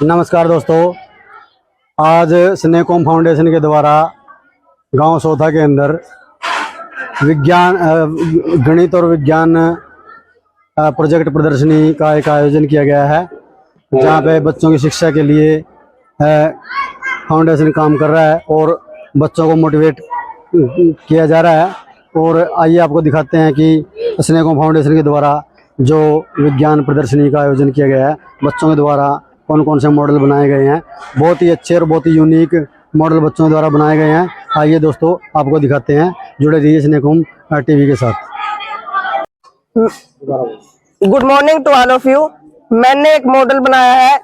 नमस्कार दोस्तों, आज स्नेकोम फाउंडेशन के द्वारा गांव सोथा के अंदर विज्ञान गणित और विज्ञान प्रोजेक्ट प्रदर्शनी का एक आयोजन किया गया है, जहां पे बच्चों की शिक्षा के लिए फाउंडेशन काम कर रहा है और बच्चों को मोटिवेट किया जा रहा है। और आइए आपको दिखाते हैं कि स्नेकोम फाउंडेशन के द्वारा जो विज्ञान प्रदर्शनी का आयोजन किया गया है, बच्चों के द्वारा कौन कौन से मॉडल बनाए गए हैं। बहुत ही अच्छे और बहुत ही यूनिक मॉडल बच्चों के द्वारा बनाए गए हैं। आइए दोस्तों आपको दिखाते हैं, जुड़े रहिए स्नेकोम टीवी के साथ। Good morning to all of you. मैंने एक मॉडल बनाया है,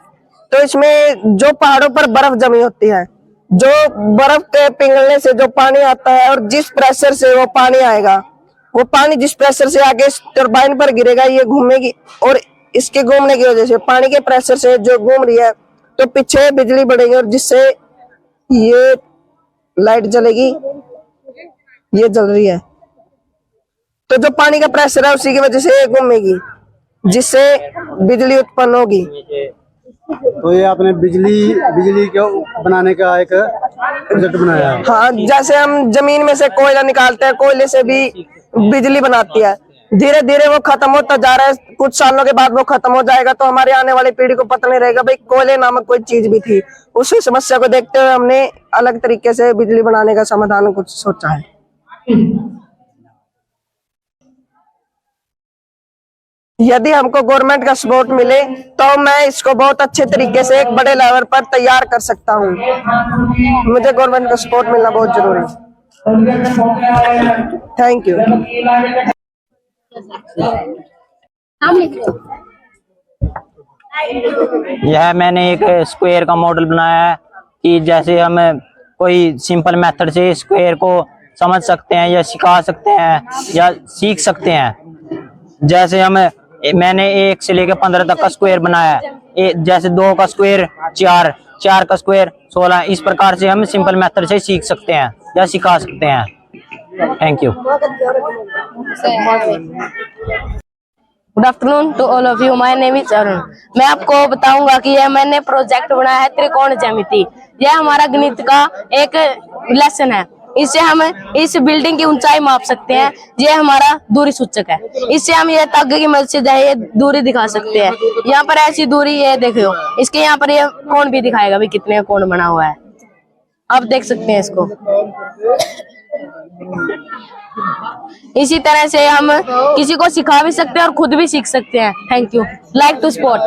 तो इसमें जो पहाड़ों पर बर्फ जमी होती है, जो बर्फ के पिघलने से जो पानी आता है और जिस प्रेशर से वो पानी आएगा, वो पानी जिस प्रेशर से आगे टरबाइन पर गिरेगा, ये घूमेगी और इसके घूमने की वजह से पानी के प्रेशर से जो घूम रही है तो पीछे बिजली बढ़ेगी और जिससे ये लाइट जलेगी, ये जल रही है। तो जो पानी का प्रेशर है उसी की वजह से ये घूमेगी, जिससे बिजली उत्पन्न होगी। तो ये आपने बिजली को बनाने का एक प्रोजेक्ट बनाया है। हाँ, जैसे हम जमीन में से कोयला निकालते हैं, कोयले से भी बिजली बनाती है। धीरे धीरे वो खत्म होता जा रहा है, कुछ सालों के बाद वो खत्म हो जाएगा, तो हमारे आने वाली पीढ़ी को पता नहीं रहेगा भाई कोयले नामक कोई चीज भी थी। उस समस्या को देखते हुए हमने अलग तरीके से बिजली बनाने का समाधान कुछ सोचा है। यदि हमको गवर्नमेंट का सपोर्ट मिले तो मैं इसको बहुत अच्छे तरीके से एक बड़े लेवल पर तैयार कर सकता हूँ। मुझे गवर्नमेंट का सपोर्ट मिलना बहुत जरूरी है। Thank you. यह मैंने एक स्क्वायर का मॉडल बनाया है कि जैसे हम कोई सिंपल मेथड से स्क्वायर को समझ सकते हैं या सिखा सकते हैं या सीख सकते हैं। जैसे मैंने 1 से लेकर 15 तक का स्क्वायर बनाया है। जैसे 2 का स्क्वायर 4, 4 का स्क्वायर 16। इस प्रकार से हम सिंपल मेथड से सीख सकते हैं या सिखा सकते हैं। Thank you. Good afternoon to all of you. My name is Arun. मैं आपको बताऊंगा कि यह मैंने प्रोजेक्ट बनाया है त्रिकोण ज्यामिति। यह हमारा गणित का एक लेसन है। इससे हम इस बिल्डिंग की ऊंचाई माप सकते हैं। यह हमारा दूरी सूचक है। इससे हम यह तागे की मदद से ये दूरी दिखा सकते हैं। यहाँ पर ऐसी दूरी ये देखो, इसके यहाँ पर ये कोण भी दिखाएगा भी कितने कोण बना हुआ है। आप देख सकते हैं इसको। इसी तरह से हम किसी को सिखा भी सकते हैं और खुद भी सीख सकते हैं। Thank you. Like to sport.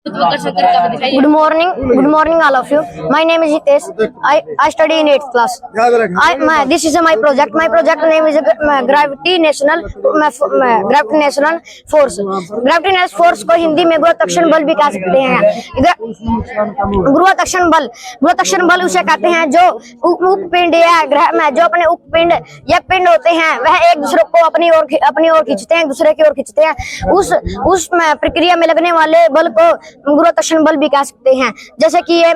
Good morning all of you. My name is Hitesh. I study in 8th class. This is my project. My project name is gravitational force. Gravitational force को हिंदी में गुरुत्वाकर्षण बल भी कह सकते हैं। गुरुत्वाकर्षण बल उसे कहते हैं जो उपपिंड या ग्रह में जो अपने उपपिंड या पिंड होते हैं, वह एक दूसरे को अपनी ओर खींचते हैं, दूसरे की ओर खींचते हैं। उस प्रक्रिया में लगने वाले बल को गुरुत्वाकर्षण बल भी कह सकते हैं। जैसे कि ये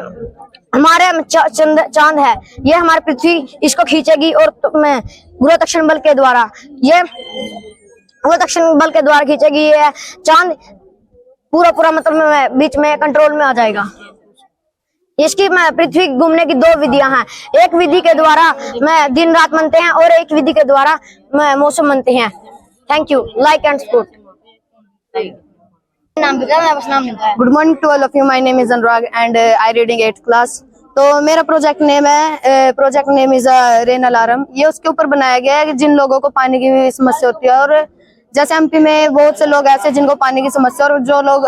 हमारे चांद है, ये हमारी पृथ्वी इसको खींचेगी और गुरुत्वाकर्षण बल के द्वारा खींचेगी। ये चांद पूरा मतलब बीच में कंट्रोल में आ जाएगा। इसकी पृथ्वी घूमने की 2 विधियां हैं। एक विधि के द्वारा दिन रात मनते हैं और एक विधि के द्वारा मौसम मनते हैं। Thank you. Like and support. Good morning to all of you. My name is Anurag and I reading 8th class. तो मेरा project name is rain alarm. ये उसके ऊपर बनाया गया है कि जिन लोगों को पानी की समस्या होती है, और जैसे एमपी में बहुत से लोग ऐसे जिनको पानी की समस्या, और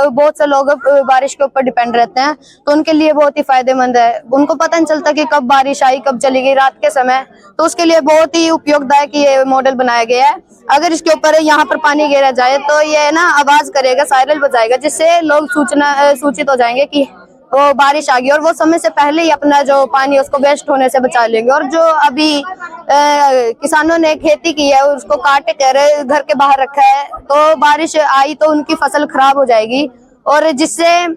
बहुत से लोग बारिश के ऊपर डिपेंड रहते हैं, तो उनके लिए बहुत ही फायदेमंद है। उनको पता नहीं चलता कि कब बारिश आई कब चली गई रात के समय, तो उसके लिए बहुत ही उपयोगदायक ये मॉडल बनाया गया है। अगर इसके ऊपर यहाँ पर पानी गिरा जाए तो ये ना आवाज करेगा, सायरन बजाएगा, जिससे लोग सूचित हो जाएंगे कि वो बारिश आ गई, और वो समय से पहले ही अपना जो पानी उसको वेस्ट होने से बचा लेंगे। और जो अभी किसानों ने खेती की है उसको काट कर घर के बाहर रखा है, तो बारिश आई तो उनकी फसल खराब हो जाएगी, और जिससे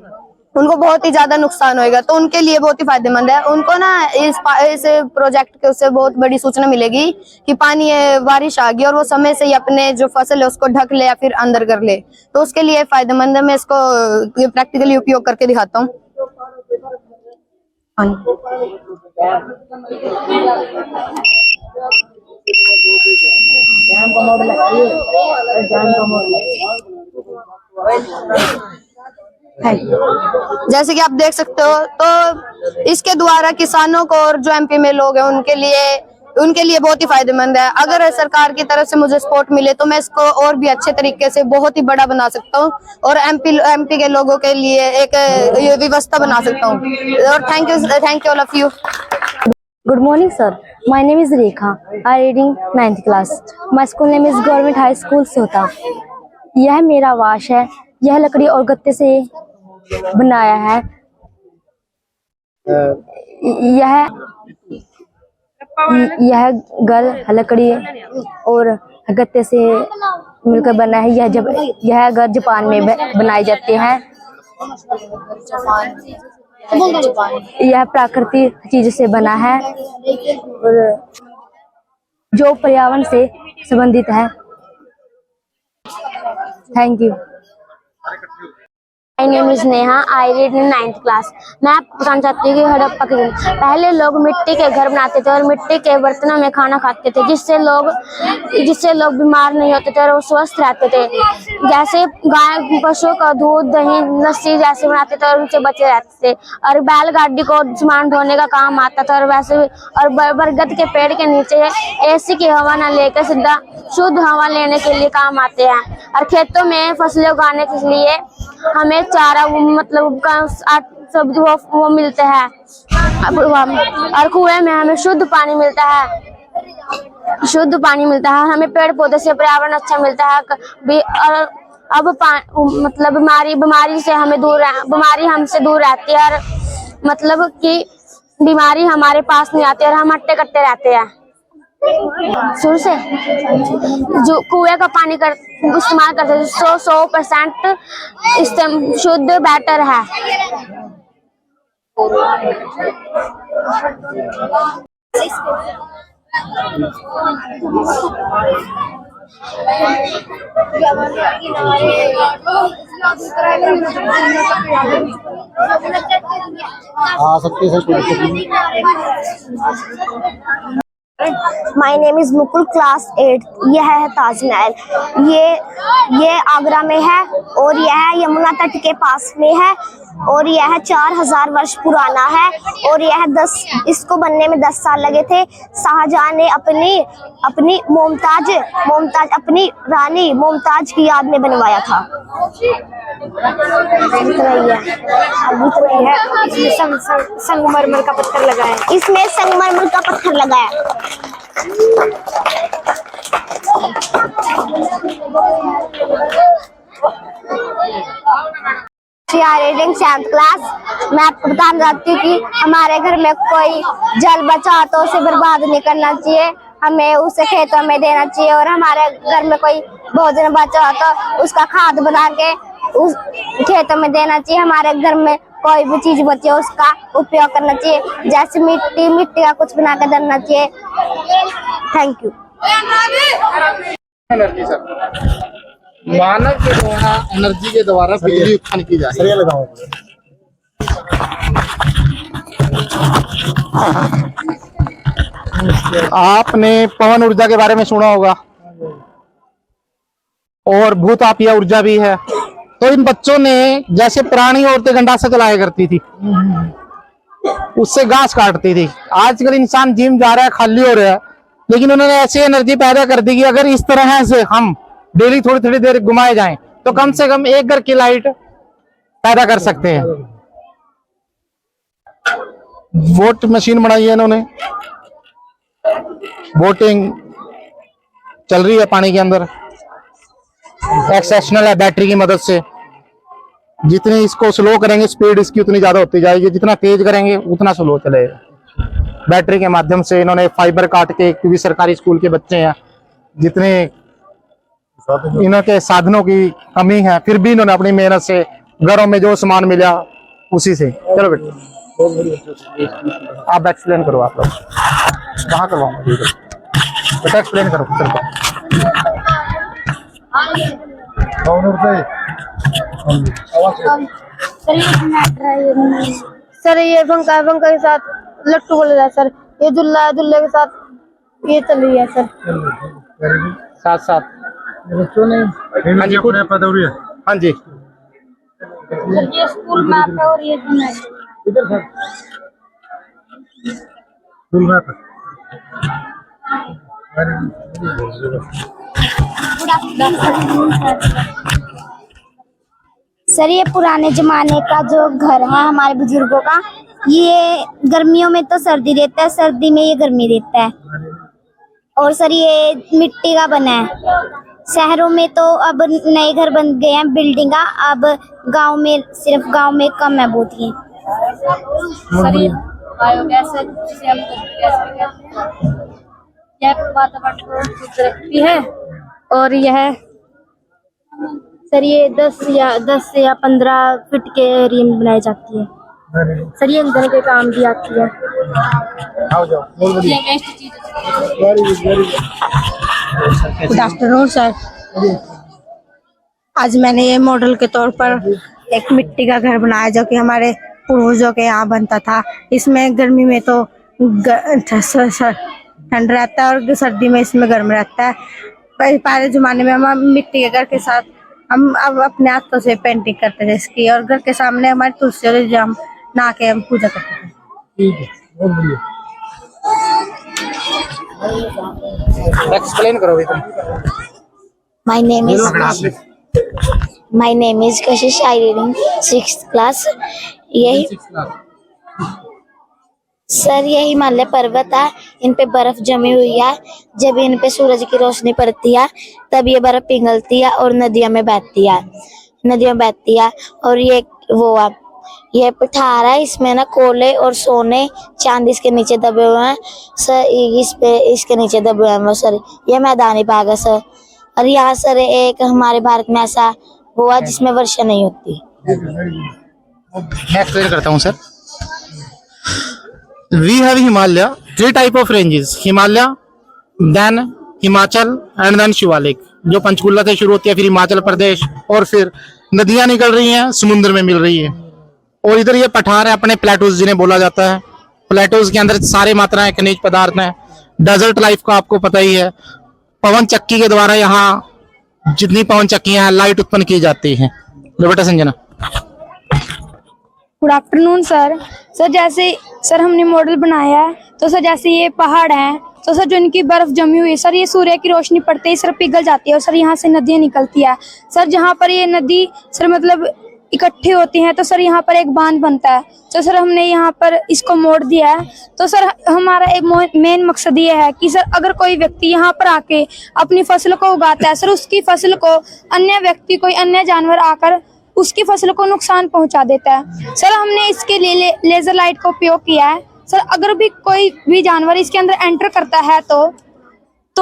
उनको बहुत ही ज्यादा नुकसान होएगा, तो उनके लिए बहुत ही फायदेमंद है। उनको ना इस प्रोजेक्ट के उससे बहुत बड़ी सूचना मिलेगी कि पानी बारिश आ गई और वो समय से ही अपने जो फसल है उसको ढक ले या फिर अंदर कर ले, तो उसके लिए फायदेमंद है। मैं इसको प्रैक्टिकली उपयोग करके दिखाता हूँ। जैसे कि आप देख सकते हो, तो इसके द्वारा किसानों को और जो एमपी में लोग हैं उनके लिए बहुत ही फायदेमंद है। अगर सरकार की तरफ से मुझे सपोर्ट मिले तो मैं इसको और भी अच्छे तरीके से बहुत ही बड़ा बना सकता हूँ और एमपी के लोगों के लिए एक व्यवस्था बना सकता हूँ। और thank you all of you. Good morning, sir. My name is Rekha. I reading 9th class. My school name is Government High School Sota. यह मेरा वाश है। यह लकड़ी और गत्ते से बनाया है। यह घर लकड़ी और गत्ते से मिलकर बना है। यह घर जापान में बनाए जाते हैं। यह प्राकृतिक चीज से बना है और जो पर्यावरण से संबंधित है। Thank you. My name is Neha. I read in 9th class. मैं आपको बताना चाहती हूँ कि हड़प्पा के दिन पहले लोग मिट्टी के घर बनाते थे और मिट्टी के बर्तनों में खाना खाते थे, जिससे लोग बीमार नहीं होते थे और वो स्वस्थ रहते थे। जैसे गाय पशुओं का दूध, दही, लस्सी जैसे बनाते थे और उनसे बचे रहते थे। और बैलगाड़ी को सामान ढोने का काम आता था। और बरगद के पेड़ के नीचे एसी की हवा न लेकर सीधा शुद्ध हवा लेने के लिए काम आते हैं। और खेतों में फसलें उगाने के लिए हमें चारा मतलब सब्जी वो मिलते हैं। और कुएं में हमें शुद्ध पानी मिलता है। हमें पेड़ पौधे से पर्यावरण अच्छा मिलता है। और अब मतलब बीमारी से बीमारी हमसे दूर रहती है। और मतलब कि बीमारी हमारे पास नहीं आती और हम हट्टे कट्टे रहते हैं। शुरू से जो कुएं का पानी इस्तेमाल करते हैं 100% शुद्ध बेटर है। My name is Mukul, class 8। यह है ताजमहल। ये आगरा में है और यह यमुना तट के पास में है और यह 4000 वर्ष पुराना है। और यह इसको बनने में 10 साल लगे थे। शाहजहां ने अपनी मुमताज अपनी रानी मुमताज की याद में बनवाया था। इसमें संगमरमर का पत्थर लगा है। इसमें संगमरमर का पत्थर लगा है। Reading 7th class. मैं आपको बताना चाहती हूँ कि हमारे घर में कोई जल बचा तो उसे बर्बाद नहीं करना चाहिए, हमें उसे खेतों में देना चाहिए। और हमारे घर में कोई भोजन बचा हो तो उसका खाद बना के उस खेतों में देना चाहिए। हमारे घर में कोई भी चीज बची हो उसका उपयोग करना चाहिए, जैसे मिट्टी का कुछ बना के देना चाहिए। Thank you. एनर्जी सर, मानव के द्वारा एनर्जी के द्वारा बिजली उत्पन्न की जाती है। आपने पवन ऊर्जा के बारे में सुना होगा और भूतापीय ऊर्जा भी है। तो इन बच्चों ने जैसे पुरानी औरतें गंडासा चलाया करती थी, उससे घास काटती थी। आजकल इंसान जिम जा रहा है, खाली हो रहा है, लेकिन उन्होंने ऐसी एनर्जी पैदा कर दी कि अगर इस तरह से हम डेली थोड़ी थोड़ी देर घुमाए जाएं तो कम से कम एक घर की लाइट पैदा कर सकते हैं। वोट मशीन बनाई है इन्होंने, वोटिंग चल रही है पानी के अंदर, एक्सेप्शनल है बैटरी की मदद से। जितनी इसको स्लो करेंगे स्पीड इसकी उतनी ज्यादा होती जाएगी, जितना तेज करेंगे उतना स्लो चलेगा। बैटरी के माध्यम से इन्होंने फाइबर काट के, क्योंकि सरकारी स्कूल के बच्चे हैं, जितने इनके साधनों की कमी है फिर भी इन्होंने अपनी मेहनत से घरों में जो सामान मिला उसी से। चलो बेटा आप एक्सप्लेन करो, आप लोग कहाँ करवाऊंगा बेटा, एक्सप्लेन करो। चलो सर ये पंखा है, पंखा के साथ लट्टू बोल रहा है सर, ये झुल्ला है, झुल्ले के साथ ये चल रही है सर। साथ साथ बच्चों ने हाँ जी, हाँ जी ये स्कूल मैप है और ये इधर सर स्कूल मैप सर ये पुराने जमाने का जो घर है हमारे बुजुर्गों का, ये गर्मियों में तो सर्दी रहता है, सर्दी में ये गर्मी रहता है। और सर ये मिट्टी का बना है। शहरों में तो अब नए घर बन गए हैं, बिल्डिंग का, अब गांव में सिर्फ गांव में कम है बहुत ही। सर ये बायोगैस है जिसे हम गैस भी कहते हैं। यह वातावरण को शुद्ध रखती है और यह सर ये 10 या 15 फीट के एरिया में बनाई जाती है। सर ये ईंधन के काम भी आती है। ये वेस्ट चीज गुड आफ्टरनून सर। आज मैंने ये मॉडल के तौर पर एक मिट्टी का घर बनाया जो कि हमारे पूर्वजों के यहाँ बनता था। इसमें गर्मी में तो ठंड रहता है और सर्दी में इसमें गर्म रहता है। पहले जमाने में हम मिट्टी के घर के साथ हम अब अपने हाथों से पेंटिंग करते थे इसकी, और घर के सामने हमारी तुलसी और हम नहा के हम पूजा करते थे। ठीक है, बहुत बढ़िया। एक्सप्लेन करो बेटा। My name is Kashish. I reading 6th class. यही सर ये हिमालय पर्वत है, इन पे बर्फ जमी हुई है। जब इन पे सूरज की रोशनी पड़ती है तब ये बर्फ पिघलती है और नदियों में बहती है। और ये वो है, ये पठार है, इसमें ना कोयले और सोने चांदी इसके नीचे दबे हुए हैं सर। इसके नीचे दबे हुए हैं सर। ये मैदानी भाग है सर। और यहाँ सर एक हमारे भारत में ऐसा हुआ जिसमें वर्षा नहीं होती। मैं एक्सप्लेन करता हूँ sir. We have Himalaya, 3 type of ranges, Himalaya, then Himachal and then Shivalik, जो पंचकुला से शुरू होती है, फिर हिमाचल प्रदेश, और फिर नदियां निकल रही हैं, समुद्र में मिल रही है। और इधर ये पठार है अपने प्लेटोज जिन्हें बोला जाता है। प्लेटोज के अंदर सारे मात्राएं खनिज पदार्थ हैं। डेजर्ट लाइफ का आपको पता ही है। पवन चक्की के द्वारा यहाँ जितनी पवन चक्कियां हैं लाइट उत्पन्न की जाती है। बेटा Sanjana. Good afternoon sir. Sir जैसे सर हमने मॉडल बनाया है तो सर जैसे ये पहाड़ हैं तो सर जो इनकी बर्फ जमी हुई है सर, ये सूर्य की रोशनी पड़ते ही सर पिघल जाती है और सर यहाँ से नदियाँ निकलती है सर। जहाँ पर ये नदी सर मतलब इकट्ठे होती हैं तो सर यहाँ पर एक बांध बनता है। तो सर हमने यहाँ पर इसको मोड़ दिया है। तो सर हमारा एक मेन मकसद ये है कि सर अगर कोई व्यक्ति यहाँ पर आके अपनी फसल को उगाता है सर, उसकी फसल को अन्य व्यक्ति, कोई अन्य जानवर आकर उसकी फसल को नुकसान पहुंचा देता है सर। हमने इसके लिए लेजर लाइट का उपयोग किया है सर। अगर भी कोई भी जानवर इसके अंदर एंटर करता है तो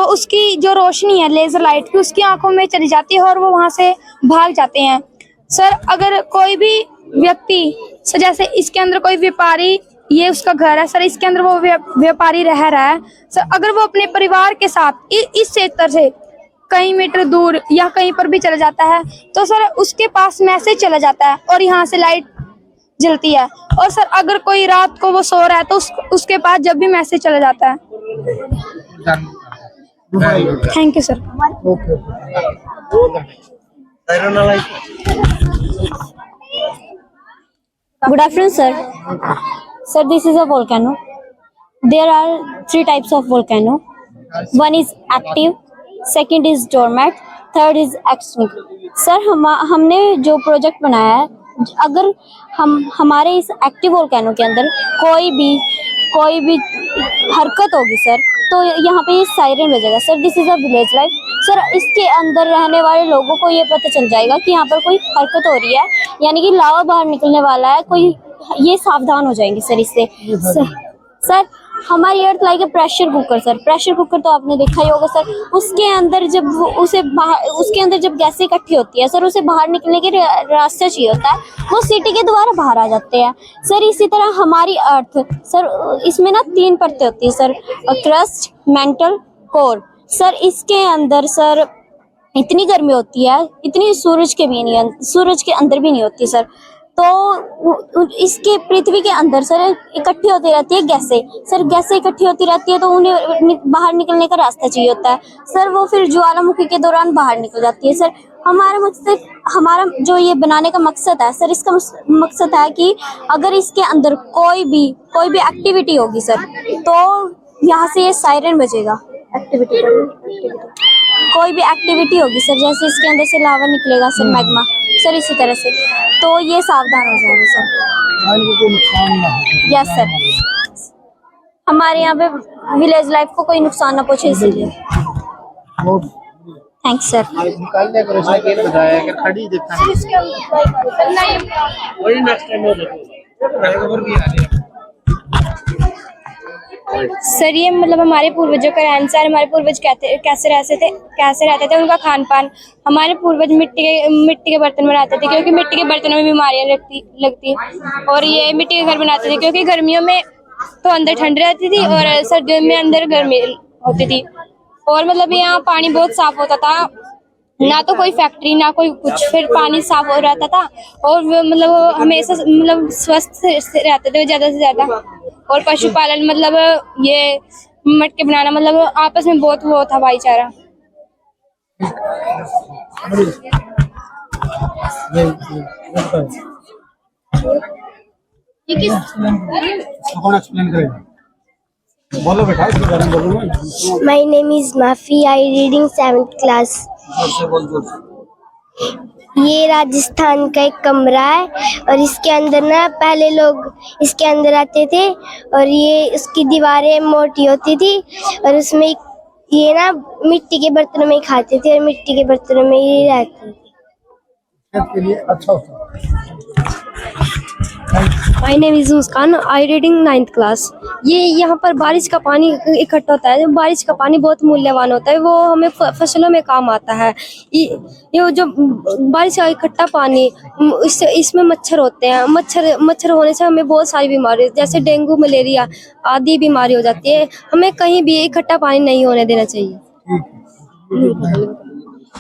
उसकी जो रोशनी है लेजर लाइट की उसकी आंखों में चली जाती है और वो वहां से भाग जाते हैं सर। अगर कोई भी व्यक्ति सर, जैसे इसके अंदर कोई व्यापारी, ये उसका घर है सर, इसके अंदर वो व्यापारी रह रहा है सर, अगर वो अपने परिवार के साथ इस क्षेत्र से कई मीटर दूर या कहीं पर भी चला जाता है तो सर उसके पास मैसेज चला जाता है और यहाँ से लाइट जलती है। और सर अगर कोई रात को वो सो रहा है तो उसके पास जब भी मैसेज चला जाता है। Thank you sir. Good afternoon, sir. Sir, this is a volcano. There are 3 types of volcano. One is active, second is dormant, third is extinct. Sir, हमने जो प्रोजेक्ट बनाया है, अगर हमारे इस एक्टिव वोल्केनो के अंदर कोई भी हरकत होगी सर, तो यहाँ पे ये सायरन बजेगा sir. This is a village life sir. इसके अंदर रहने वाले लोगों को ये पता चल जाएगा कि यहाँ पर कोई हरकत हो रही है, यानी कि लावा बाहर निकलने वाला है कोई, ये सावधान हो जाएंगे सर इससे सर। हमारी earth like a pressure cooker sir. Pressure cooker तो आपने देखा ही होगा सर। उसके अंदर जब उसके अंदर जब गैसें इकट्ठी होती है सर, उसे बाहर निकलने के रास्ता चाहिए होता है, वो सीटी के द्वारा बाहर आ जाते हैं सर। इसी तरह हमारी अर्थ सर, इसमें ना 3 परतें होती है sir, crust, mental, core sir. इसके अंदर सर इतनी गर्मी होती है, इतनी सूरज के अंदर भी नहीं होती सर। तो इसके पृथ्वी के अंदर सर इकट्ठी होती रहती है गैसें सर। गैसें इकट्ठी होती रहती है तो उन्हें बाहर निकलने का रास्ता चाहिए होता है सर। वो फिर ज्वालामुखी के दौरान बाहर निकल जाती है सर। हमारा जो ये बनाने का मकसद है सर, इसका मकसद है कि अगर इसके अंदर कोई भी एक्टिविटी होगी सर, तो यहाँ से ये सायरन बजेगा। कोई भी एक्टिविटी होगी सर, जैसे इसके अंदर से लावा निकलेगा सर, मैग्मा सर, इसी तरह से, तो ये सावधान हो जाएंगे सर। यस सर, हमारे यहाँ पे विलेज लाइफ को कोई नुकसान ना पहुंचे, इसीलिए। Thanks sir. निकालने का रोशनी के बताया कि खड़ी देखा वही नेक्स्ट टाइम सर ये मतलब हमारे पूर्वजों का रहन सहन, हमारे पूर्वज कैसे रहते थे, उनका खान पान। हमारे पूर्वज मिट्टी के बर्तन बनाते थे, क्योंकि मिट्टी के बर्तनों में बीमारियां लगती। और ये मिट्टी के घर बनाते थे, क्योंकि गर्मियों में तो अंदर ठंड रहती थी और सर्दियों में अंदर गर्मी होती थी। और मतलब यहाँ पानी बहुत साफ होता था, ना तो कोई फैक्ट्री ना कोई कुछ, फिर पानी साफ हो रहता था। और मतलब हमेशा मतलब स्वस्थ रहते थे ज्यादा से ज्यादा। और पशुपालन मतलब ये मटके बनाना, मतलब आपस में बहुत वो था भाईचारा। बोलो बेटा, इसके बारे में बोलो। My name is Mafi. I reading 7th class. ये राजस्थान का एक कमरा है और इसके अंदर ना पहले लोग इसके अंदर आते थे और ये उसकी दीवारें मोटी होती थी और उसमें ये ना मिट्टी के बर्तनों में ही खाते थे और मिट्टी के बर्तनों में ही रहते थे। के लिए अच्छा होता। My name is Muskan, I reading 9th class. ये यहाँ पर बारिश का पानी इकट्ठा होता है। बारिश का पानी बहुत मूल्यवान होता है, वो हमें फसलों में काम आता है। ये जो बारिश का इकट्ठा पानी, इसमें मच्छर होते हैं। मच्छर होने से हमें बहुत सारी बीमारी जैसे डेंगू, मलेरिया आदि बीमारी हो जाती है। हमें कहीं भी इकट्ठा पानी नहीं होने देना चाहिए।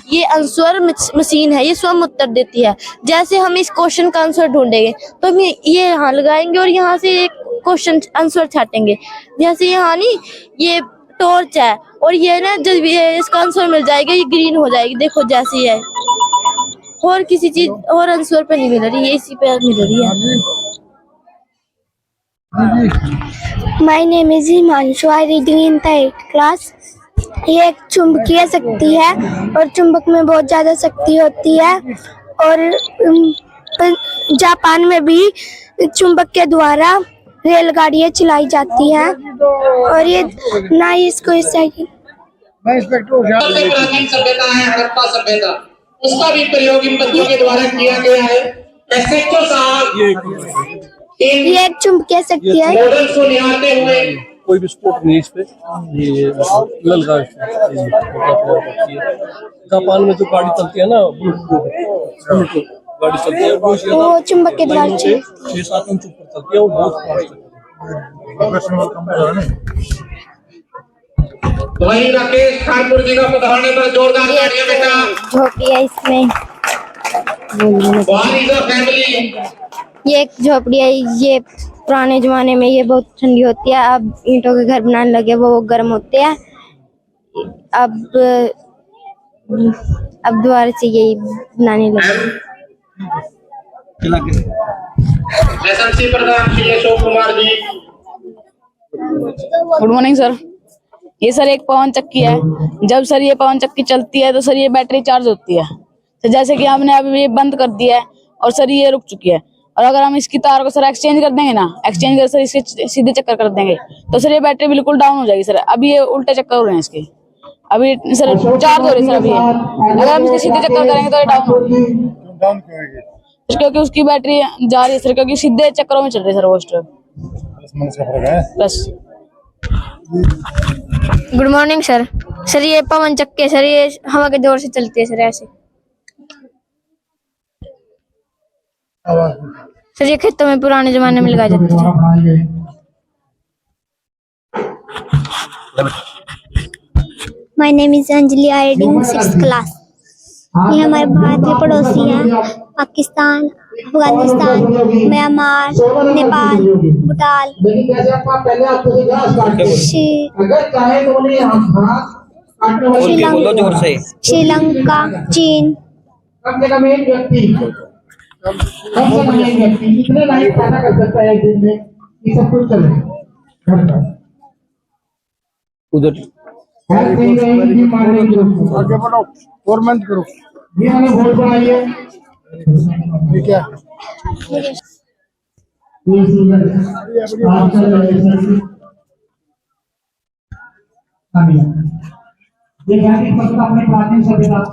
ये आंसर मशीन है, ये स्वयं उत्तर देती है। जैसे हम इस क्वेश्चन का आंसर ढूंढेंगे तो हम ये यहाँ लगाएंगे और यहाँ से एक क्वेश्चन आंसर छाटेंगे। जैसे यहाँ नहीं, ये टॉर्च है और ये ना जब इसका आंसर मिल जाएगा, ये ग्रीन हो जाएगी। देखो जैसी है, और किसी चीज और आंसर पे नहीं मिल रही, ये इसी पे मिल रही है। My name is Himanshu. I reading in the 8th class. ये एक चुंबकीय शक्ति है और चुंबक में बहुत ज्यादा शक्ति होती है। और जापान में भी चुंबक के द्वारा रेलगाड़ियां चलाई जाती हैं और ये ना इसको इस प्राचीन सभ्यता है हड़प्पा सभ्यता, उसका भी प्रयोग इन बच्चों के द्वारा किया गया है। एसएचओ साहब ये एक चुंबकीय शक्ति है। मॉडल को निहारते हुए कोई भी स्पोर्ट नहीं, इस पे ये ललका जापान में जो गाड़ी चलती है ना, ब्लूटूथ गाड़ी चलती है, वो चुंबक के द्वारा 6-7 इंच ऊपर चलती है, वो बहुत फास्ट है। वहीं राकेश ठाकुर जी का पधारने पर जोरदार तालियां बेटा। झोपड़ी है इसमें, फैमिली। ये एक झोपड़ी है। ये पुराने जमाने में ये बहुत ठंडी होती है, अब ईंटों के घर बनाने लगे, वो गर्म होते हैं। अब दोबारा से यही बनाने लगे। एसएमसी प्रधान Shri Ashok Kumar ji. Good morning sir. ये सर एक पवन चक्की है। जब सर ये पवन चक्की चलती है तो सर ये बैटरी चार्ज होती है। तो जैसे कि हमने अभी ये बंद कर दिया है और सर ये रुक चुकी है, और अगर हम इसकी तार को सर एक्सचेंज कर देंगे ना, एक्सचेंज कर सर इसके सीधे चक्कर कर देंगे तो सर ये बैटरी बिल्कुल डाउन हो जाएगी सर। अभी ये उल्टे चक्कर हो रहे हैं इसके, अभी सर चार्ज हो रही है सर। अभी अगर हम इसके सीधे चक्कर करेंगे तो ये डाउन होगी, क्योंकि उसकी बैटरी जा रही है सर, क्योंकि सीधे चक्करों में चल रही है सर वो स्टॉप। बस गुड मॉर्निंग सर। सर ये पवन चक्की है सर, ये हवा के जोर से चलती है सर ऐसे। सर ये खेतों में पुराने जमाने में लगाए जाते थे। My name is Anjali, I reading 6th class. ये हमारे भारतीय पड़ोसी हैं, पाकिस्तान, अफगानिस्तान, म्यांमार, नेपाल, भूटान, श्रीलंका, चीन। उधर आगे बढ़ो और मेहनत करो। ये हमें वोट बनाइए। ये क्या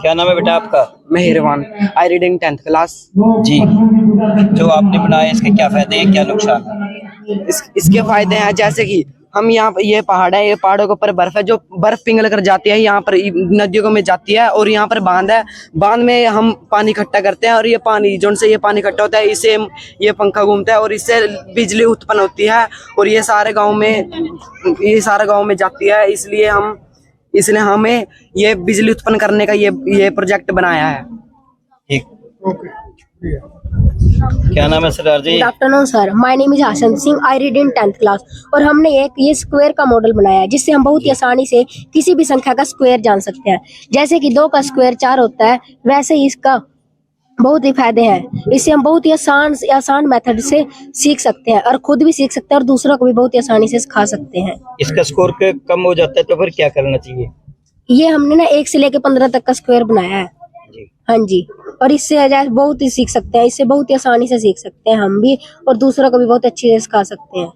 क्या नाम है बेटा आपका? मेहरबान, आई रीडिंग 10th क्लास। जी, जो आपने बनाया इसके क्या फायदे हैं, क्या नुकसान? इसके फायदे हैं जैसे कि हम यहाँ पर, ये पहाड़ है, ये पहाड़ों के ऊपर बर्फ है, जो बर्फ पिघल कर जाती है यहाँ पर नदियों में जाती है, और यहाँ पर बांध है, बांध में हम पानी इकट्ठा करते हैं, और ये पानी जो से ये पानी इकट्ठा होता है, इससे ये पंखा घूमता है और इससे बिजली उत्पन्न होती है, और ये सारे गाँव में जाती है। इसलिए हमें ये बिजली उत्पन्न करने का ये प्रोजेक्ट बनाया है। ठीक, क्या नाम है सरदार जी? Good afternoon sir, my name is Hasan Singh, I read in 10th class. और हमने एक ये स्क्वायर का मॉडल बनाया है, जिससे हम बहुत ही आसानी से किसी भी संख्या का स्क्वायर जान सकते हैं। जैसे कि 2 का स्क्वायर 4 होता है, वैसे ही इसका बहुत ही फायदे हैं। इससे हम बहुत ही आसान मेथड से सीख सकते हैं, और खुद भी सीख सकते हैं, और दूसरों को भी बहुत ही आसानी से सिखा सकते हैं। इसका स्कोर कम हो जाता है तो फिर क्या करना चाहिए? ये हमने ना 1 से लेकर 15 तक का स्क्वायर बनाया है। हाँ जी, और इससे बहुत ही सीख सकते हैं, इससे बहुत ही आसानी से सीख सकते हैं हम भी, और दूसरों को भी बहुत अच्छे से सिखा सकते हैं।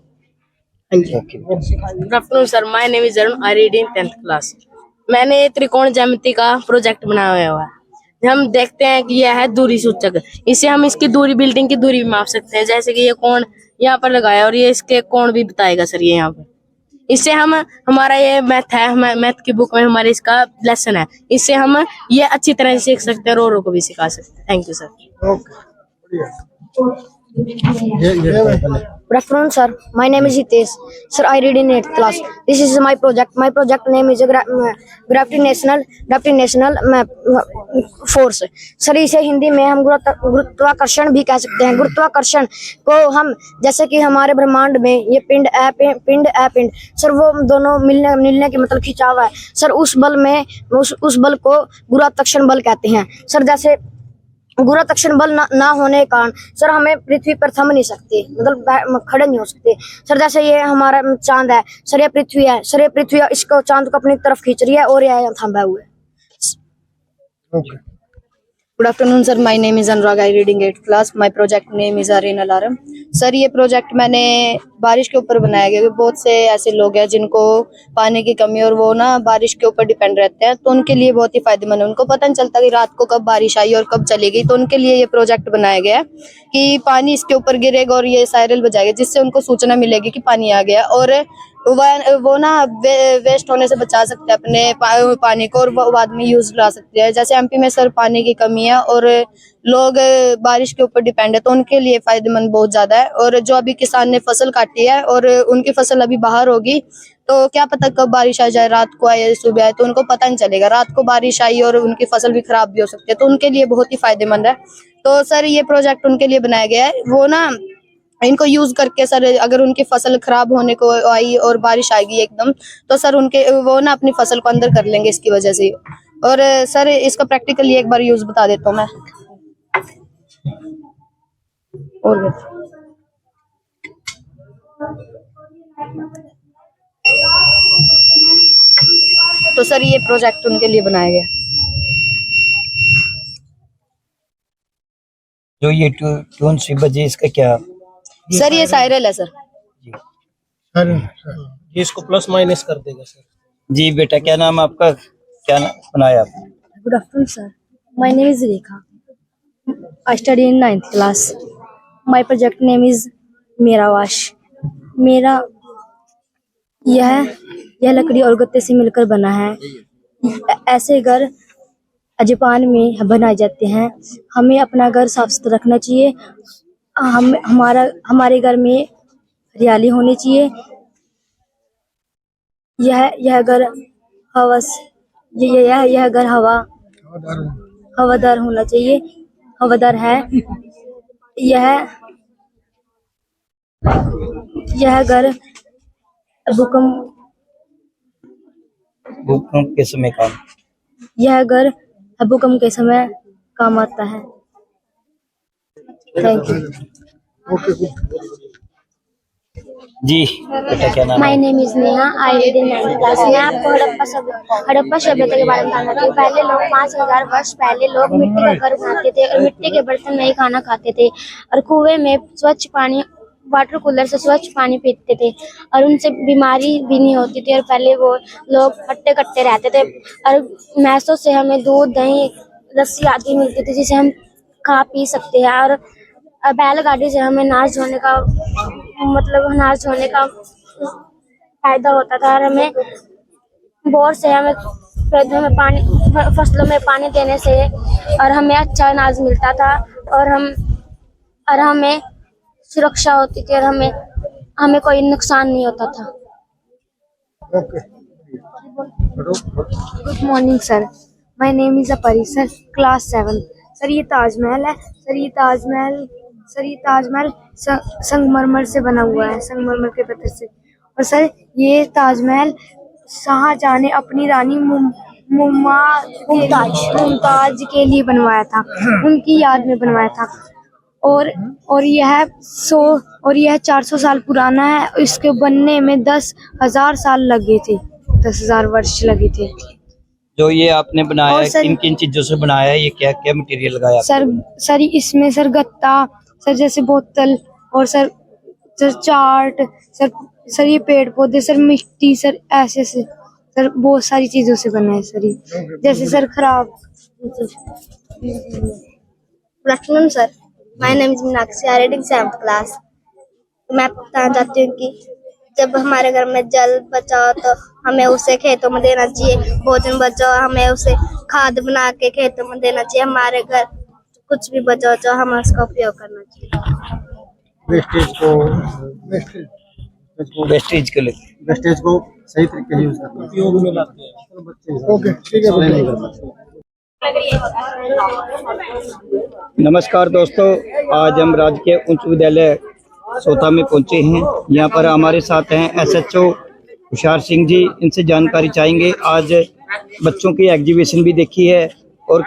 हाँ जी। Good afternoon sir, my name is Arun, I read in 10th class. मैंने त्रिकोण ज्यामिति का प्रोजेक्ट बनाया हुआ है। हम देखते हैं कि यह है दूरी सूचक, इससे हम इसकी दूरी, बिल्डिंग की दूरी भी माप सकते हैं। जैसे कि ये कोण यहाँ पर लगाया, और ये इसके कोण भी बताएगा सर ये यहाँ पर। इससे हम, हमारा ये मैथ है, मैथ की बुक में हमारे इसका लेसन है, इससे हम ये अच्छी तरह से सीख सकते हैं और औरों को भी सिखा सकते हैं। Thank you sir. Good afternoon, sir. My name is Hitesh. Sir, I read in 8th class. This is my project. My project name is gravitational force. Sir इसे हिंदी में हम गुरुत्वाकर्षण भी कह सकते हैं। गुरुत्वाकर्षण को हम, जैसे कि हमारे ब्रह्मांड में ये पिंड सर वो दोनों मिलने की मतलब खिंचाव है सर। उस बल को गुरुत्वाकर्षण बल कहते हैं सर। जैसे गुरुत्वाकर्षण बल ना होने के कारण सर हमें पृथ्वी पर थम नहीं सकते, मतलब खड़े नहीं हो सकते सर। जैसे ये हमारा चांद है सर, ये पृथ्वी है सर, ये पृथ्वी इसको चांद को अपनी तरफ खींच रही है, और ये थंबा हुआ है। Good afternoon sir, my name is Anurag, I reading 8th class. My project name is a rain alarm. Sir ये प्रोजेक्ट मैंने बारिश के ऊपर बनाया गया, बहुत से ऐसे लोग हैं जिनको पानी की कमी, और वो ना बारिश के ऊपर डिपेंड रहते हैं, तो उनके लिए बहुत ही फायदेमंद है। उनको पता नहीं चलता कि रात को कब बारिश आई और कब चली गई, तो उनके लिए ये प्रोजेक्ट बनाया गया है कि पानी इसके ऊपर गिरेगा और ये सायरल बजाएगा, जिससे उनको सूचना मिलेगी कि पानी आ गया, और वो ना वेस्ट होने से बचा सकते हैं अपने पानी को, और वो बाद में यूज ला सकते हैं। जैसे एमपी में सर पानी की कमी है और लोग बारिश के ऊपर डिपेंड है, तो उनके लिए फायदेमंद बहुत ज्यादा है। और जो अभी किसान ने फसल काटी है और उनकी फसल अभी बाहर होगी, तो क्या पता कब बारिश आ जाए, रात को आए या सुबह आए, तो उनको पता नहीं चलेगा। रात को बारिश आई और उनकी फसल भी खराब भी हो सकती है, तो उनके लिए बहुत ही फायदेमंद है। तो सर ये प्रोजेक्ट उनके लिए बनाया गया है। वो ना इनको यूज करके सर, अगर उनकी फसल खराब होने को आई और बारिश आएगी एकदम, तो सर वो ना अपनी फसल को अंदर कर लेंगे इसकी वजह से। और सर इसका प्रैक्टिकली एक बार यूज बता देता हूँ मैं। और तो सर ये प्रोजेक्ट उनके लिए बनाया गया। जो ये ट्यून सी बजे, इसका क्या? सर ये सायरल है सर। ये इसको प्लस माइनस कर देगा सर। जी बेटा, क्या नाम आपका, क्या बनाया आपने? Good afternoon sir, my name is Rekha, I study in 9th class. My project name is मेरा वाश। यह लकड़ी और गत्ते से मिलकर बना है। ऐसे घर जापान में बनाए जाते हैं। हमें अपना घर साफ सुथरा रखना चाहिए। हमारे घर में हरियाली होनी चाहिए। यह घर हवादार होना चाहिए। हवादार है। यह घर भूकंप के समय काम यह घर भूकंप के समय काम आता है। Thank you. जी बेटा क्या नाम my name is Neha, I read in 9th class. मैं आपको हड़प्पा सभ्यता के बारे में बताना चाहती हूँ। पहले लोग 5000 वर्ष पहले लोग मिट्टी का घर बनाते थे और मिट्टी के बर्तन में ही खाना खाते थे और कुएं में स्वच्छ पानी, वाटर कूलर से स्वच्छ पानी पीते थे और उनसे बीमारी भी नहीं होती थी। और पहले वो लोग हट्टे कट्टे रहते थे और भैंसों से हमें दूध, दही, लस्सी आदि मिलती थी जिसे हम खा पी सकते हैं। और बैलगाड़ी से हमें अनाज ढोने का फायदा होता था और हमें बोर से हमें फसलों में पानी देने से और हमें अच्छा अनाज मिलता था और हमें सुरक्षा होती थी और हमें कोई नुकसान नहीं होता था। Good morning sir, my name is अपरी सर, क्लास 7। सर ये ताजमहल है। सर ये ताजमहल संगमरमर से बना हुआ है, संगमरमर के पत्थर से। और सर ये ताजमहल शाहजहां ने अपनी रानी मुमताज के लिए बनवाया था, उनकी याद में बनवाया था। और यह 400 साल पुराना है। इसके बनने में 10,000 साल लगे थे, 10,000 वर्ष लगे थे। जो ये आपने बनाया और है सर- किन किन चीजों से बनाया है, ये क्या क्या मटेरियल लगाया सर इसमें सर गत्ता, सर जैसे बोतल और सर चार्ट, सर ये पेड़ पौधे, सर मिट्टी, सर ऐसे से सर बहुत सारी चीजों से बना है सर ये। जैसे सर खराब। Good afternoon sir, my name is Meenakshi, I reading 7th class. मैं आपको बताना चाहती हूँ कि जब हमारे घर में जल बचा हो तो हमें उसे खेतों में देना चाहिए। भोजन बचा हो हमें उसे खाद बना के खेतों में देना चाहिए। हमारे घर कुछ भी बचा हो तो हमें उसका उपयोग करना चाहिए। वेस्टेज के लिए वेस्टेज को सही तरीके से यूज करना। उपयोग में लाते हैं। ओके ठीक है। नमस्कार दोस्तों, आज हम राजकीय उच्च विद्यालय सोता में पहुंचे हैं। यहाँ पर हमारे साथ हैं SHO हुशियार सिंह जी, इनसे जानकारी चाहेंगे। आज बच्चों की एग्जीबिशन भी देखी है और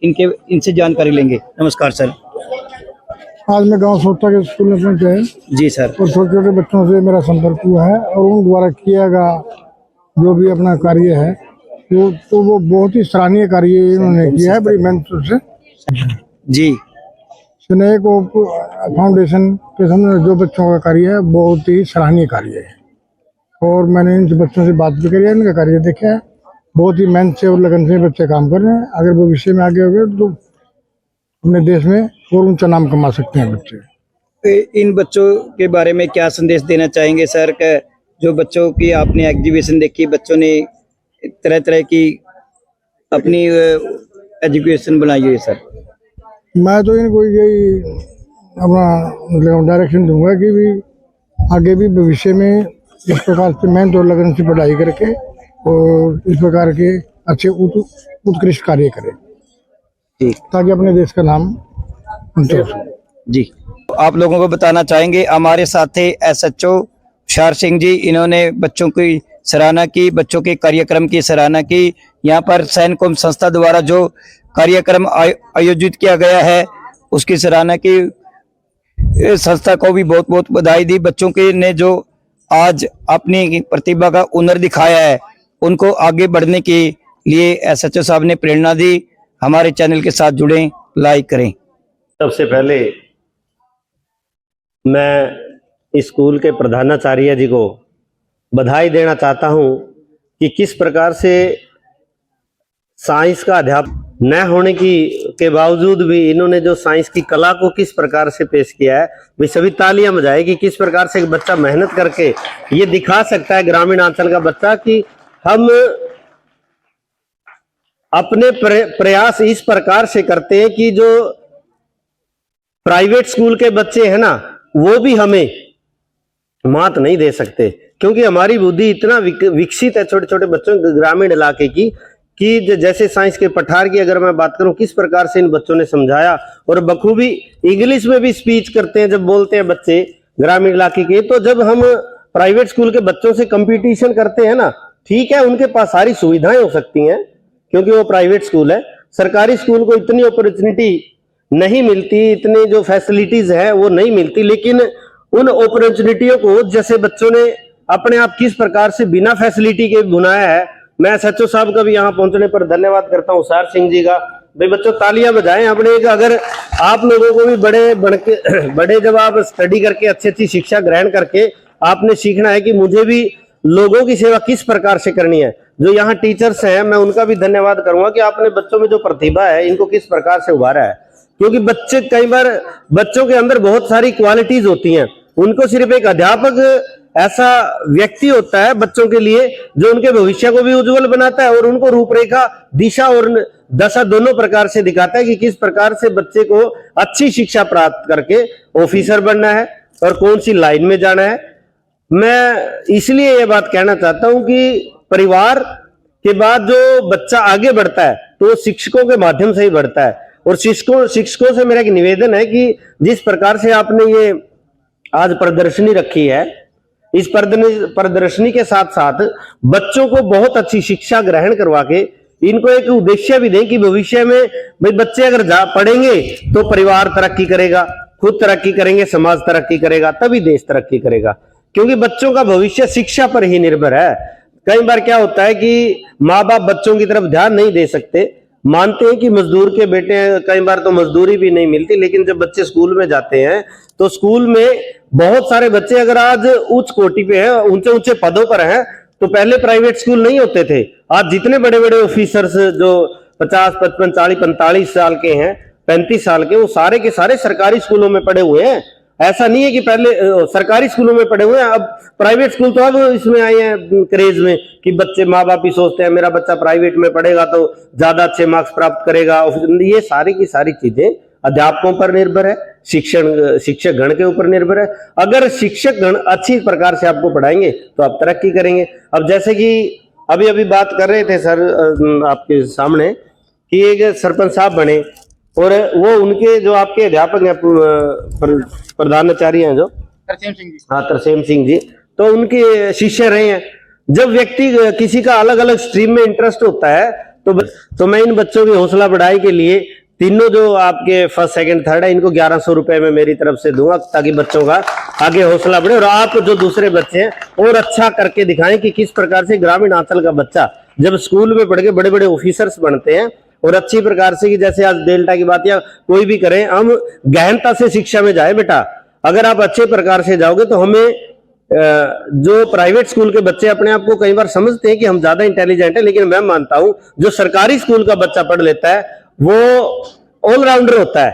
इनसे जानकारी लेंगे। नमस्कार सर। आज मैं गांव सोता के स्कूल में पहुंचे हैं जी सर। और छोटे छोटे बच्चों से मेरा संपर्क हुआ है और उन द्वारा किया गया जो भी अपना कार्य है वो बहुत ही सराहनीय कार्य इन्होंने किया है, बड़ी मेहनत से। जी स्नेह को फाउंडेशन के सामने जो बच्चों का कार्य है बहुत ही सराहनीय कार्य है और मैंने इन बच्चों से बात भी करी है, इनका कार्य देखा है। बहुत ही मेहनत से और लगन से बच्चे काम कर रहे हैं। अगर भविष्य में आगे हो गए तो अपने देश में और ऊंचा नाम कमा सकते हैं बच्चे। इन बच्चों के बारे में क्या संदेश देना चाहेंगे सर? जो बच्चों की आपने एग्जीबिशन देखी, बच्चों ने तरह तरह की अपनी एजुकेशन बनाई है सर। मैं तो इनको यही अपना मतलब डायरेक्शन दूंगा कि भी आगे भी भविष्य में इस प्रकार से मेहनत और लगन से पढ़ाई करके और इस प्रकार के अच्छे उत्कृष्ट कार्य करें ताकि अपने देश का नाम ऊंचा हो सके। जी आप लोगों को बताना चाहेंगे, हमारे साथ थे SHO हुशियार सिंह जी। इन्होंने बच्चों की सराहना की, बच्चों के कार्यक्रम की सराहना की। यहाँ पर सैनकॉम संस्था द्वारा जो कार्यक्रम आयोजित किया गया है उसकी सराहना की। संस्था को भी बहुत बहुत बधाई दी। बच्चों के ने जो आज अपनी प्रतिभा का हुनर दिखाया है उनको आगे बढ़ने के लिए SHO साहब ने प्रेरणा दी। हमारे चैनल के साथ जुड़ें, लाइक करें। सबसे पहले मैं स्कूल के प्रधानाचार्य जी को बधाई देना चाहता हूं कि किस प्रकार से साइंस का अध्यापन न होने के बावजूद भी इन्होंने जो साइंस की कला को किस प्रकार से पेश किया है, वे सभी तालियां बजाए कि किस प्रकार से एक बच्चा मेहनत करके ये दिखा सकता है, ग्रामीण अंचल का बच्चा, कि हम अपने प्रयास इस प्रकार से करते हैं कि जो प्राइवेट स्कूल के बच्चे हैं ना, वो भी हमें मात नहीं दे सकते, क्योंकि हमारी बुद्धि इतना विकसित है छोटे छोटे बच्चों ग्रामीण इलाके की, कि जैसे साइंस के पठार की अगर मैं बात करूं, किस प्रकार से इन बच्चों ने समझाया, और बखूबी इंग्लिश में भी स्पीच करते हैं जब बोलते हैं बच्चे ग्रामीण इलाके के। तो जब हम प्राइवेट स्कूल के बच्चों से कंपटीशन करते हैं ना, ठीक है उनके पास सारी सुविधाएं हो सकती हैं क्योंकि वो प्राइवेट स्कूल है, सरकारी स्कूल को इतनी अपॉर्चुनिटी नहीं मिलती, इतनी जो फैसिलिटीज है वो नहीं मिलती, लेकिन उन अपॉर्चुनिटियों को जैसे बच्चों ने अपने आप किस प्रकार से बिना फैसिलिटी के बुनाया है। मैं एसएचओ साहब का भी यहाँ पहुंचने पर धन्यवाद करता हूँ, सार सिंह जी का। भाई बच्चों तालियां बजाएं अपने। अगर आप लोगों को भी बड़े जब आप स्टडी करके अच्छी अच्छी शिक्षा ग्रहण करके आपने सीखना है कि मुझे भी लोगों की सेवा किस प्रकार से करनी है। जो यहाँ टीचर्स हैं मैं उनका भी धन्यवाद करूंगा कि आपने बच्चों में जो प्रतिभा है इनको किस प्रकार से उभारा है, क्योंकि बच्चे कई बार बच्चों के अंदर बहुत सारी क्वालिटीज होती हैं, उनको सिर्फ एक अध्यापक ऐसा व्यक्ति होता है बच्चों के लिए जो उनके भविष्य को भी उज्जवल बनाता है और उनको रूपरेखा, दिशा और दशा दोनों प्रकार से दिखाता है कि किस प्रकार से बच्चे को अच्छी शिक्षा प्राप्त करके ऑफिसर बनना है और कौन सी लाइन में जाना है। मैं इसलिए ये बात कहना चाहता हूं कि परिवार के बाद जो बच्चा आगे बढ़ता है तो शिक्षकों के माध्यम से ही बढ़ता है, और शिक्षकों से मेरा एक निवेदन है कि जिस प्रकार से आपने ये आज प्रदर्शनी रखी है, इस प्रदर्शनी के साथ साथ बच्चों को बहुत अच्छी शिक्षा ग्रहण करवा के इनको एक उद्देश्य भी दें कि भविष्य में भाई बच्चे अगर पढ़ेंगे तो परिवार तरक्की करेगा, खुद तरक्की करेंगे, समाज तरक्की करेगा, तभी देश तरक्की करेगा, क्योंकि बच्चों का भविष्य शिक्षा पर ही निर्भर है। कई बार क्या होता है कि माँ बाप बच्चों की तरफ ध्यान नहीं दे सकते, मानते हैं कि मजदूर के बेटे हैं, कई बार तो मजदूरी भी नहीं मिलती, लेकिन जब बच्चे स्कूल में जाते हैं तो स्कूल में बहुत सारे बच्चे अगर आज उच्च कोटि पे हैं, ऊंचे ऊंचे पदों पर हैं, तो पहले प्राइवेट स्कूल नहीं होते थे। आज जितने बड़े बड़े ऑफिसर्स जो 50, 55, 40, 45 साल के हैं, 35 साल के, वो सारे के सारे सरकारी स्कूलों में पढ़े हुए हैं। ऐसा नहीं है कि पहले सरकारी स्कूलों में पढ़े हुए हैं, अब प्राइवेट स्कूल तो अब इसमें आए हैं क्रेज में कि बच्चे माँ बाप ही सोचते हैं मेरा बच्चा प्राइवेट में पढ़ेगा तो ज्यादा अच्छे मार्क्स प्राप्त करेगा। ये सारी की सारी चीजें अध्यापकों पर निर्भर है, शिक्षक गण के ऊपर निर्भर है। अगर शिक्षक गण अच्छी प्रकार से आपको पढ़ाएंगे तो आप तरक्की करेंगे। अब जैसे कि अभी बात कर रहे थे सर आपके सामने कि एक सरपंच साहब बने और वो उनके जो आपके अध्यापक हैं प्रधानाचार्य हैं जो तरसेम सिंह जी, हाँ तरसेम सिंह जी, तो उनके शिष्य रहे हैं। जब व्यक्ति किसी का अलग अलग स्ट्रीम में इंटरेस्ट होता है तो मैं इन बच्चों की हौसला बढ़ाई के लिए तीनों जो आपके फर्स्ट सेकंड थर्ड है इनको 1100 रुपए में मेरी तरफ से दूंगा, ताकि बच्चों का आगे हौसला बढ़े और आप जो दूसरे बच्चे हैं और अच्छा करके दिखाएं कि किस प्रकार से ग्रामीण अंचल का बच्चा जब स्कूल में पढ़ के बड़े बड़े ऑफिसर्स बनते हैं और अच्छी प्रकार से कि जैसे आज डेल्टा की बात या कोई भी करें, हम गहनता से शिक्षा में जाए बेटा। अगर आप अच्छे प्रकार से जाओगे तो हमें जो प्राइवेट स्कूल के बच्चे अपने आप को कई बार समझते हैं कि हम ज्यादा इंटेलिजेंट है, लेकिन मैं मानता हूं जो सरकारी स्कूल का बच्चा पढ़ लेता है वो ऑलराउंडर होता है।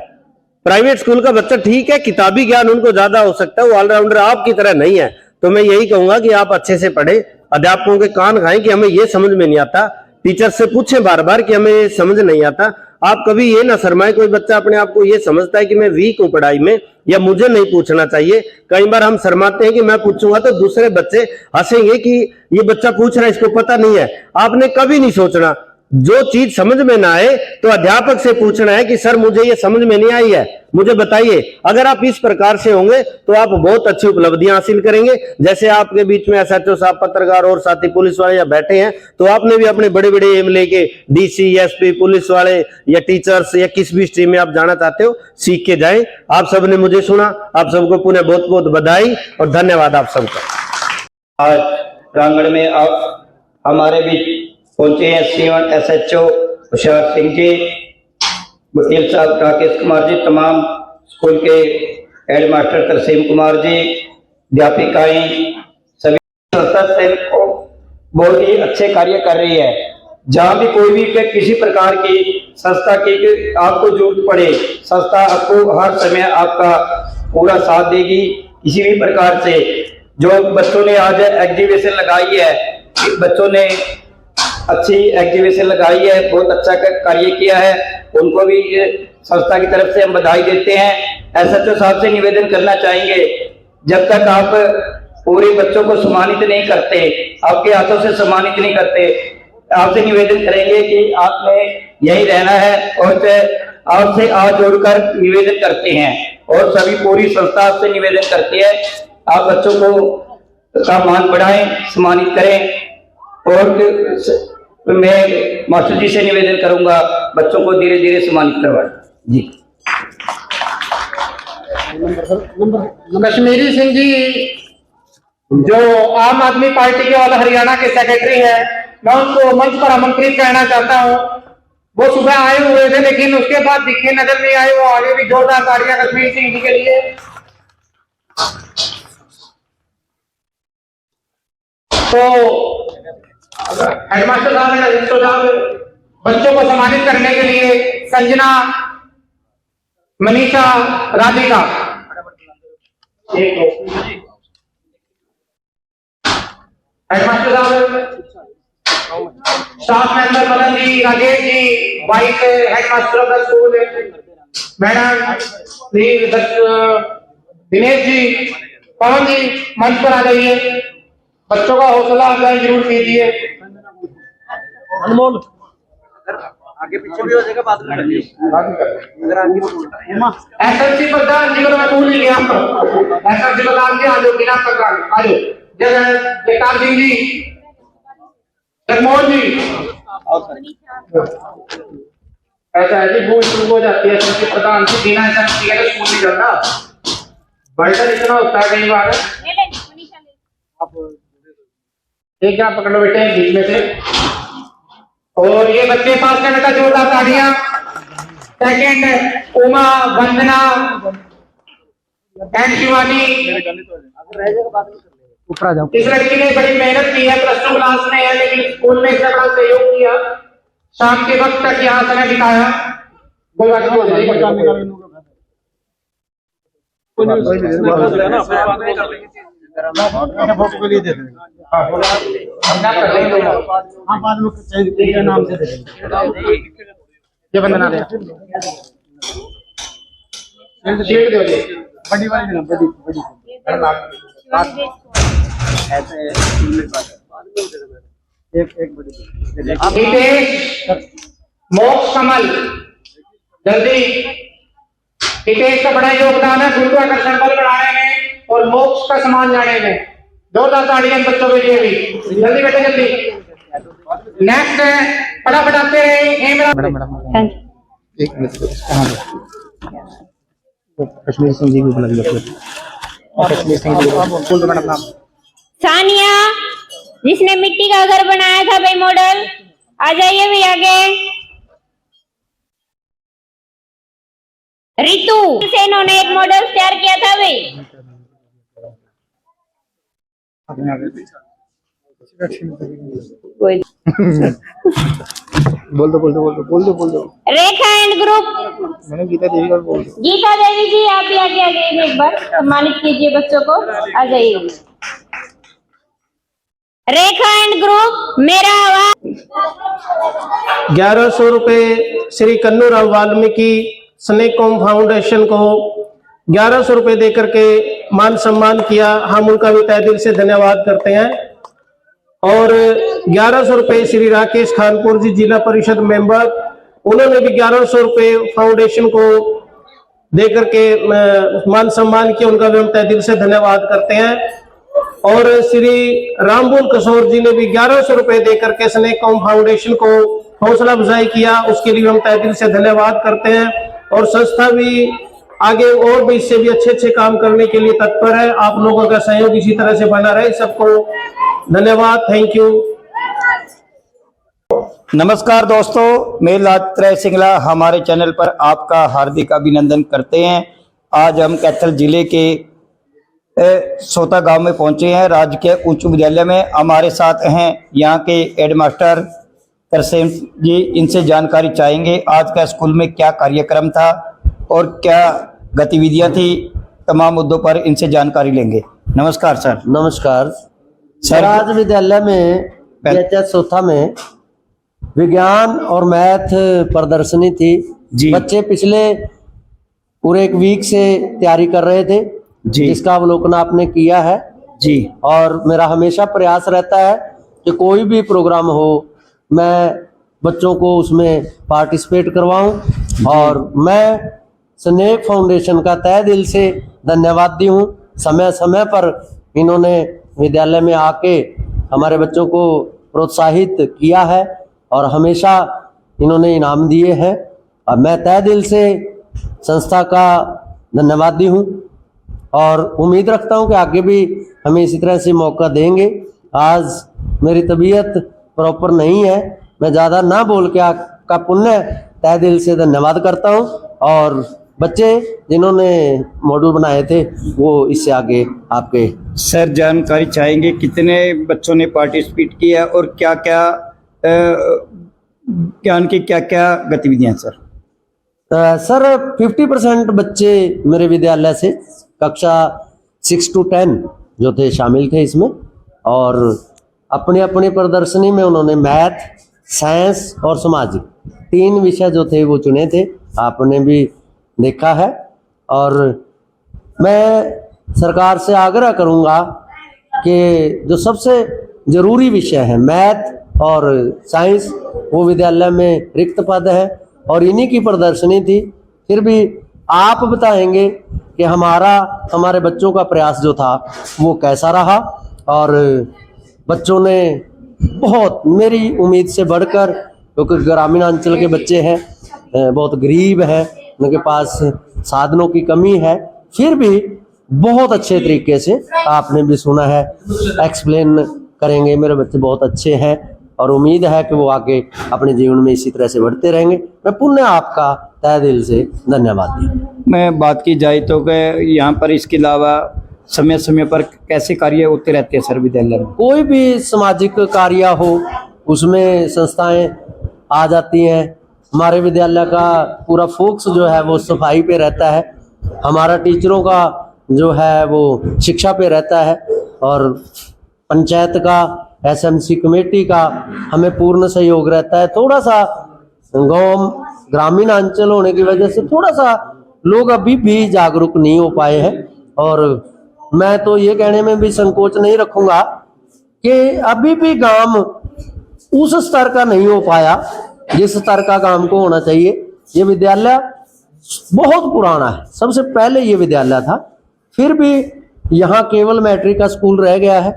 प्राइवेट स्कूल का बच्चा ठीक है किताबी ज्ञान उनको ज्यादा हो सकता है, वो ऑलराउंडर आपकी तरह नहीं है। तो मैं यही कहूंगा कि आप अच्छे से पढ़े, अध्यापकों के कान खाएं कि हमें ये समझ में नहीं आता, टीचर से पूछें बार बार कि हमें समझ नहीं आता। आप कभी ये ना शर्माए, कोई बच्चा अपने आप को ये समझता है कि मैं वीक हूं पढ़ाई में या मुझे नहीं पूछना चाहिए। कई बार हम शर्माते हैं कि मैं पूछूंगा तो दूसरे बच्चे हंसेंगे कि ये बच्चा पूछ रहा है इसको पता नहीं है। आपने कभी नहीं सोचना, जो चीज समझ में ना आए तो अध्यापक से पूछना है कि सर मुझे ये समझ में नहीं आई है, मुझे बताइए। अगर आप इस प्रकार से होंगे तो आप बहुत अच्छी उपलब्धियां हासिल करेंगे। जैसे आपके बीच में एसएचओ साहब, पत्रकार और साथी पुलिस वाले या बैठे हैं, तो आपने भी अपने बड़े बड़े एम लेके डीसी, एसपी, पुलिस वाले या टीचर्स या किस भी स्ट्रीम में आप जाना चाहते हो सीख के जाएं। आप सबने मुझे सुना, आप सबको पुनः बहुत बहुत बधाई और धन्यवाद आप सबका। आज प्रांगण में आप हमारे बीच पहुंचे हैं सीवन एसएचओ हुशियार सिंह जी, वकील साहब राकेश कुमार जी, तमाम स्कूल के हेड मास्टर तरसेम कुमार जी, अध्यापिकाएं, सभी संस्था को बहुत ही अच्छे कार्य कर रही है। जहाँ भी कोई भी किसी प्रकार की संस्था की आपको जरूरत पड़े, संस्था आपको हर समय आपका पूरा साथ देगी। किसी भी प्रकार से जो बच्चों ने आज एग्जीबिशन लगाई है, बच्चों ने अच्छी एग्जीबिशन लगाई है, बहुत अच्छा कार्य किया है, उनको भी संस्था की तरफ से हम बधाई देते हैं। एसएचओ साहब से निवेदन करना चाहेंगे, जब तक आप पूरे बच्चों को सम्मानित नहीं करते, आपके हाथों से सम्मानित नहीं करते, आपसे निवेदन करेंगे कि आपने यही रहना है। और आपसे हाथ जोड़कर निवेदन करते हैं और सभी पूरी संस्था आपसे निवेदन करती है, आप बच्चों को का मान बढ़ाएं, सम्मानित करें। और मैं मास्टर जी से निवेदन करूंगा, बच्चों को धीरे धीरे सम्मानित करवाएं जी। कश्मीरी सिंह जी जो आम आदमी पार्टी के ऑल हरियाणा के सेक्रेटरी है, मैं उनको मंच पर आमंत्रित करना चाहता हूं। वो सुबह आए हुए थे लेकिन उसके बाद दिखे नजर नहीं आए। वो आगे भी जोरदार तालियां कश्मीर सिंह जी के लिए। तो हेडमास्टर साहब एंड असिस्टेंट साहब बच्चों को सम्मानित करने के लिए संजना, मनीषा, राधिका, हेडमास्टर साहब, staff member Madan ji, Rajesh ji, vice headmaster of the school madam, Dinesh ji, Pavan ji मंच पर आ जाइए। बच्चों का हौसला अफजाई जरूर कीजिए। अनमोल आगे पीछे भी हो जाएगा, बाद में एसएससी प्रधान जी को मैं भूल ही गया। एसएससी प्रधान जी आज बिना प्रधान आज जयकार सिंह जी, जगमोहन जी, ऐसा है कि भूल शुरू हो जाती है। एसएससी प्रधान जी बिना एसएससी के स्कूल नहीं चलता, बर्डन इतना होता है कई बार। एक यहाँ पकड़ लो बेटे बीच में से। और ये बच्चे पास करने का जोरदार तालियां। Second Uma, Vandana and Shivani. इस लड़की ने बड़ी मेहनत की है, प्लस 2 क्लास में है लेकिन स्कूल में इतना बड़ा सहयोग किया, शाम के वक्त तक यहाँ समय बिताया। कोई बात नहीं, ये बंदना दे बड़ी वाली ना, बड़ी बड़ी एक बड़ी मोक्ष कमल, जल्दी। हितेश का बड़ा योगदान है गुरुत्वाकर्षण बल बढ़ाने में और मोक्ष का समान जाने में। जोरदार तालियां बच्चों के लिए भी। जल्दी बेटे जल्दी। नेक्स्ट फटाफट आते रहे। एक मिनट कश्मीर सिंह जी को बुला लिया। कश्मीर सिंह जी बोल दो मैडम नाम। सानिया, जिसने मिट्टी का घर बनाया था भाई मॉडल, आ जाइए भी आगे। रितु से इन्होंने एक मॉडल तैयार किया था भाई। बोल दो। रेखा एंड ग्रुप, मैंने गीता देवी का बोल दो। गीता देवी जी आप भी आगे आ जाइए, एक बार सम्मानित कीजिए बच्चों को, आ जाइए। रेखा एंड ग्रुप, मेरा आवाज। 1100 रुपए Shri Kannuram Valmiki snake com foundation को 1100 रुपए देकर के मान सम्मान किया। हम उनका भी तहे दिल से धन्यवाद करते हैं। और 1100 रुपए श्री राकेश खानपुर जी, जिला परिषद मेंबर, उन्होंने भी 1100 रुपए फाउंडेशन को देकर के मान सम्मान किया। उनका भी हम तहे दिल से धन्यवाद करते हैं। और श्री रामबुल किशोर जी ने भी 1100 रुपए देकर के स्नेक कॉम फाउंडेशन को हौसला अफजाई किया, उसके लिए हम तहे दिल से धन्यवाद करते हैं। और संस्था भी आगे और भी इससे भी अच्छे काम करने के लिए तत्पर है। आप लोगों का सहयोग इसी तरह से बना रहे। सबको धन्यवाद, थैंक यू। नमस्कार दोस्तों, मैं लात्रय सिंगला हमारे चैनल पर आपका हार्दिक अभिनंदन करते हैं। आज हम कैथल जिले के सोता गांव में पहुंचे हैं, राजकीय उच्च विद्यालय में। हमारे साथ हैं यहाँ के हेडमास्टर तरसेम जी इनसे जानकारी चाहेंगे। आज का स्कूल में क्या कार्यक्रम था और क्या गतिविधियां थी, तमाम मुद्दों पर इनसे जानकारी लेंगे। नमस्कार सर। नमस्कार सर। आज विद्यालय में BHS चौथा में विज्ञान और मैथ प्रदर्शनी थी जी। बच्चे पिछले पूरे एक वीक से तैयारी कर रहे थे जी, जिसका अवलोकन आपने किया है जी। और मेरा हमेशा प्रयास रहता है कि कोई भी प्रोग्राम हो मैं बच्चों को उसमें पार्टिसिपेट करवाऊं और मैं स्नेक फाउंडेशन का तहे दिल से धन्यवादी हूं। समय समय पर इन्होंने विद्यालय में आके हमारे बच्चों को प्रोत्साहित किया है और हमेशा इन्होंने इनाम दिए हैं और मैं तहे दिल से संस्था का धन्यवादी हूं और उम्मीद रखता हूं कि आगे भी हमें इसी तरह से मौका देंगे। आज मेरी तबीयत प्रॉपर नहीं है, मैं ज़्यादा ना बोल के आपका पुण्य तहे दिल से धन्यवाद करता हूं और बच्चे जिन्होंने मॉडल बनाए थे वो इससे आगे आपके सर जानकारी चाहेंगे कितने बच्चों ने पार्टिसिपेट किया और क्या क्या ज्ञान की क्या क्या गतिविधियां सर? सर 50% बच्चे मेरे विद्यालय से कक्षा 6 to 10 जो थे शामिल थे इसमें और अपनी अपनी प्रदर्शनी में उन्होंने मैथ, साइंस और सामाजिक 3 विषय जो थे वो चुने थे, आपने भी देखा है। और मैं सरकार से आग्रह करूंगा कि जो सबसे ज़रूरी विषय है मैथ और साइंस वो विद्यालय में रिक्त पद है और इन्हीं की प्रदर्शनी थी। फिर भी आप बताएंगे कि हमारे बच्चों का प्रयास जो था वो कैसा रहा और बच्चों ने बहुत मेरी उम्मीद से बढ़कर, क्योंकि ग्रामीण अंचल के बच्चे हैं, बहुत गरीब हैं, उनके पास साधनों की कमी है, फिर भी बहुत अच्छे तरीके से आपने भी सुना है एक्सप्लेन करेंगे। मेरे बच्चे बहुत अच्छे हैं और उम्मीद है कि वो आगे अपने जीवन में इसी तरह से बढ़ते रहेंगे। मैं पुनः आपका तहे दिल से धन्यवाद दी। मैं बात की जाए तो यहाँ पर इसके अलावा समय समय पर कैसे कार्य होते रहते हैं सर विद्यालय में? कोई भी सामाजिक कार्य हो उसमें संस्थाएं आ जाती हैं। हमारे विद्यालय का पूरा फोकस जो है वो सफाई पे रहता है, हमारा टीचरों का जो है वो शिक्षा पे रहता है और पंचायत का SMC कमेटी का हमें पूर्ण सहयोग रहता है। थोड़ा सा गांव ग्रामीण अंचल होने की वजह से थोड़ा सा लोग अभी भी जागरूक नहीं हो पाए हैं और मैं तो ये कहने में भी संकोच नहीं रखूंगा कि अभी भी गांव उस स्तर का नहीं हो पाया जिस स्तर का गांव को होना चाहिए। ये विद्यालय बहुत पुराना है, सबसे पहले ये विद्यालय था, फिर भी यहाँ केवल मैट्रिक का स्कूल रह गया है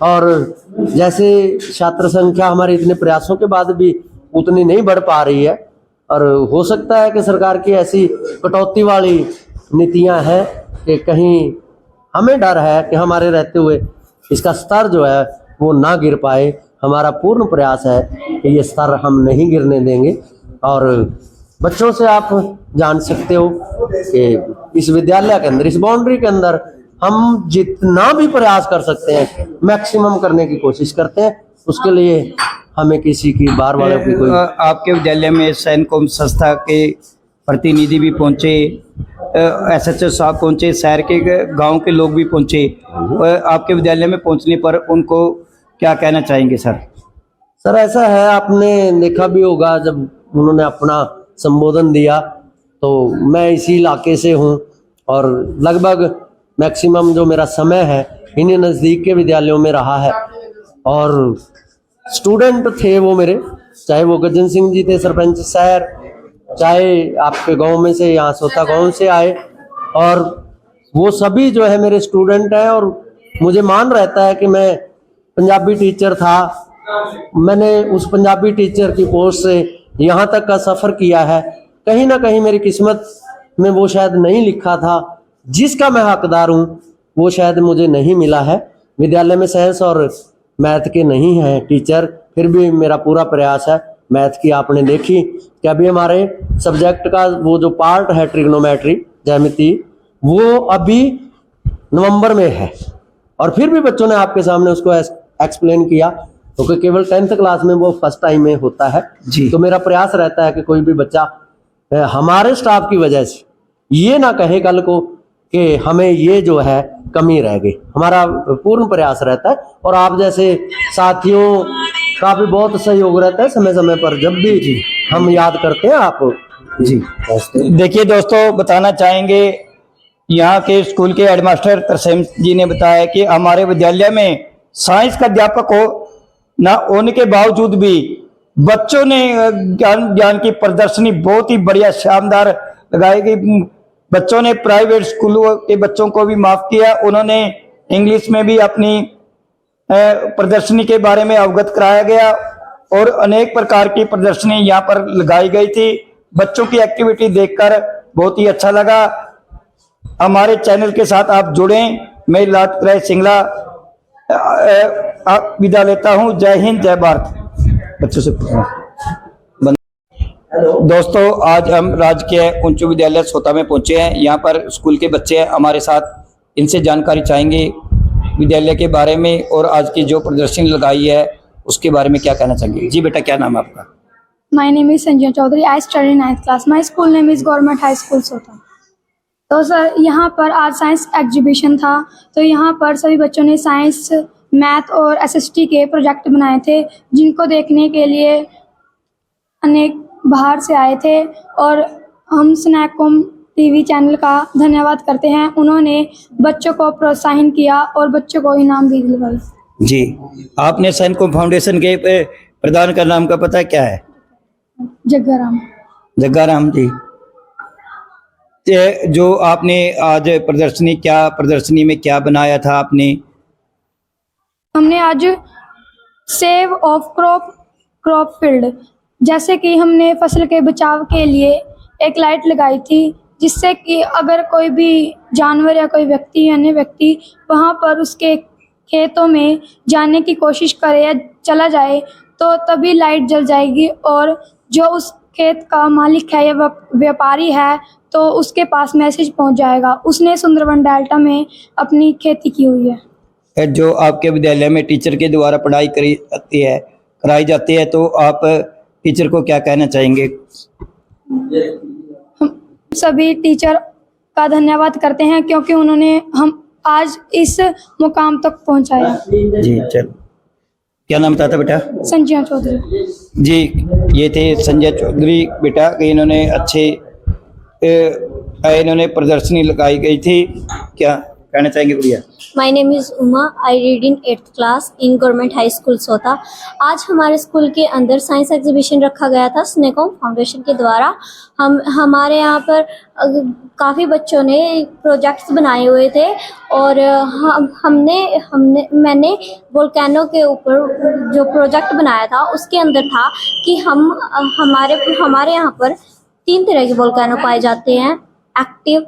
और जैसे छात्र संख्या हमारे इतने प्रयासों के बाद भी उतनी नहीं बढ़ पा रही है और हो सकता है कि सरकार की ऐसी कटौती वाली नीतियां हैं कि कहीं हमें डर है कि हमारे रहते हुए इसका स्तर जो है वो ना गिर पाए। हमारा पूर्ण प्रयास है कि ये स्तर हम नहीं गिरने देंगे और बच्चों से आप जान सकते हो कि इस विद्यालय के अंदर, इस बाउंड्री के अंदर हम जितना भी प्रयास कर सकते हैं मैक्सिमम करने की कोशिश करते हैं। उसके लिए हमें किसी की बार वालों की कोई आपके विद्यालय में सैनकॉम संस्था के प्रतिनिधि भी पहुंचे, SHO साहब पहुंचे, शहर के गांव के लोग भी पहुंचे। आपके विद्यालय में पहुंचने पर उनको क्या कहना चाहेंगे सर? सर ऐसा है, आपने देखा भी होगा जब उन्होंने अपना संबोधन दिया तो मैं इसी इलाके से हूं और लगभग मैक्सिमम जो मेरा समय है इन्हीं नज़दीक के विद्यालयों में रहा है और स्टूडेंट थे वो मेरे, चाहे वो गजन सिंह जी थे सरपंच शहर, चाहे आपके गांव में से यहाँ सोता गांव से आए, और वो सभी जो है मेरे स्टूडेंट हैं। और मुझे मान रहता है कि मैं पंजाबी टीचर था, मैंने उस पंजाबी टीचर की पोस्ट से यहाँ तक का सफ़र किया है। कहीं ना कहीं मेरी किस्मत में वो शायद नहीं लिखा था, जिसका मैं हकदार हूँ वो शायद मुझे नहीं मिला है। विद्यालय में साइंस और मैथ के नहीं हैं टीचर, फिर भी मेरा पूरा प्रयास है। मैथ की आपने देखी कि अभी हमारे सब्जेक्ट का वो जो पार्ट है ट्रिग्नोमेट्री ज्यामिति, वो अभी नवंबर में है और फिर भी बच्चों ने आपके सामने उसको एक्सप्लेन किया। क्योंकि केवल 10th क्लास में वो फर्स्ट टाइम में होता है जी। तो मेरा प्रयास रहता है कि कोई भी बच्चा हमारे स्टाफ की वजह से ये ना कहे कल को कि हमें ये जो है कमी रह गई। हमारा पूर्ण प्रयास रहता है और आप जैसे साथियों का भी बहुत सहयोग रहता है। समय समय पर जब भी हम याद करते हैं आप जी। देखिए दोस्तों, बताना चाहेंगे यहाँ के स्कूल के हेडमास्टर तरसेम जी ने बताया कि हमारे विद्यालय में साइंस का अध्यापक न होने के बावजूद भी बच्चों ने ज्ञान की प्रदर्शनी बहुत ही बढ़िया शानदार लगाई गई। बच्चों ने प्राइवेट स्कूलों के बच्चों को भी माफ किया। उन्होंने इंग्लिश में भी अपनी प्रदर्शनी के बारे में अवगत कराया गया और अनेक प्रकार की प्रदर्शनी यहाँ पर लगाई गई थी। बच्चों की एक्टिविटी देखकर बहुत ही अच्छा लगा। हमारे चैनल के साथ आप जुड़ें। मैं लाटराय सिंगला विदा लेता हूँ। जय हिंद, जय भारत। बच्चों से दोस्तों, आज हम राजकीय उच्च विद्यालय सोता में पहुंचे हैं। यहाँ पर स्कूल के बच्चे हैं हमारे साथ, इनसे जानकारी चाहेंगे विद्यालय के बारे में और आज की जो प्रदर्शनी लगाई है उसके बारे में क्या कहना चाहेंगे। जी बेटा, क्या नाम है आपका? My name is Sanjay Chaudhary. I study 9th class. My school name is Government High School Sota. तो सर यहाँ पर आज साइंस एग्जीबिशन था, तो यहाँ पर सभी बच्चों ने साइंस, मैथ और एसएसटी के प्रोजेक्ट बनाए थे, जिनको देखने के लिए अनेक बाहर से आए थे। और हम स्नैककॉम टीवी चैनल का धन्यवाद करते हैं। उन्होंने बच्चों को प्रोत्साहन किया और बच्चों को इनाम भी दिलवाए। जी, आपने स्नैककॉम फाउंडेशन के प्रधान का नाम का पता क्या है? जग्गाराम। जग्गाराम जी। जो आपने आज प्रदर्शनी में क्या बनाया था आपने? हमने आज सेव ऑफ क्रॉप फील्ड, जैसे कि हमने फसल के बचाव के लिए एक लाइट लगाई थी, जिससे कि अगर कोई भी जानवर या कोई व्यक्ति अन्य व्यक्ति वहां पर उसके खेतों में जाने की कोशिश करे या चला जाए तो तभी लाइट जल जाएगी और जो उस खेत का मालिक है या व्यापारी है तो उसके पास मैसेज पहुंच जाएगा। उसने सुंदरबन डेल्टा में अपनी खेती की हुई है। जो आपके विद्यालय में टीचर के द्वारा पढ़ाई कराई जाती है तो आप टीचर को क्या कहना चाहेंगे? हम सभी टीचर का धन्यवाद करते हैं क्योंकि उन्होंने हम आज इस मुकाम तक पहुंचाया। जी, चल। क्या नाम था बेटा? संजय चौधरी जी। ये थे संजय चौधरी बेटा, इन्होंने इन्होंने प्रदर्शनी लगाई गई थी। क्या कहना चाहेंगे भैया? My name is Uma. I read in 8th class in Government High School सोता। आज हमारे स्कूल के अंदर साइंस एग्जीबिशन रखा गया था स्नैककॉम फाउंडेशन के द्वारा। हमारे यहाँ पर काफ़ी बच्चों ने प्रोजेक्ट्स बनाए हुए थे और मैंने वोल्केनो के ऊपर जो प्रोजेक्ट बनाया था उसके अंदर था कि हमारे यहाँ पर 3 तरह के वोल्केनो पाए जाते हैं, एक्टिव,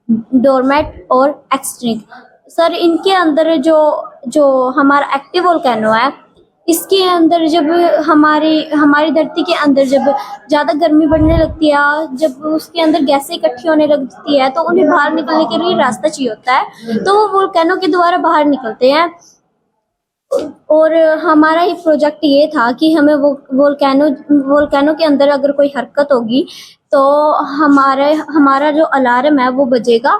डोरमेट और एक्सटिंक्ट। सर, इनके अंदर जो हमारा एक्टिव वोल्केनो है, इसके अंदर जब हमारी धरती के अंदर जब ज़्यादा गर्मी बढ़ने लगती है, जब उसके अंदर गैसें इकट्ठी होने लगती है तो उन्हें बाहर निकलने के लिए रास्ता चाहिए होता है, तो वो वोल्केनो के द्वारा बाहर निकलते हैं। और हमारा ये प्रोजेक्ट ये था कि हमें वो वोल्केनो के अंदर अगर कोई हरकत होगी तो हमारा जो अलार्म है वो बजेगा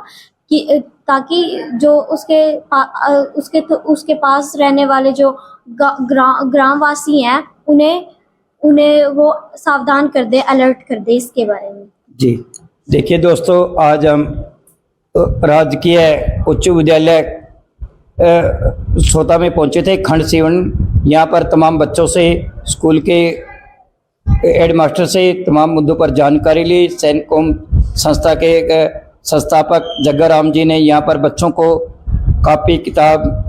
कि ताकि जो उसके पास रहने वाले जो ग्रामवासी हैं उन्हें वो सावधान कर दे, अलर्ट कर दे इसके बारे में। जी, देखिए दोस्तों, आज हम राजकीय उच्च विद्यालय सोता में पहुंचे थे, खंड 7। यहाँ पर तमाम बच्चों से, स्कूल के हेडमास्टर से तमाम मुद्दों पर जानकारी ली। स्नैककॉम संस्था के संस्थापक जग्गाराम जी ने यहाँ पर बच्चों को कॉपी, किताब,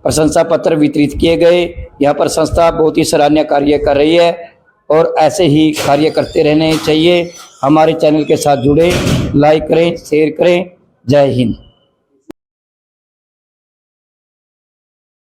प्रशंसा पत्र वितरित किए गए। यहाँ पर संस्था बहुत ही सराहनीय कार्य कर रही है और ऐसे ही कार्य करते रहने चाहिए। हमारे चैनल के साथ जुड़े, लाइक करें, शेयर करें। जय हिंद।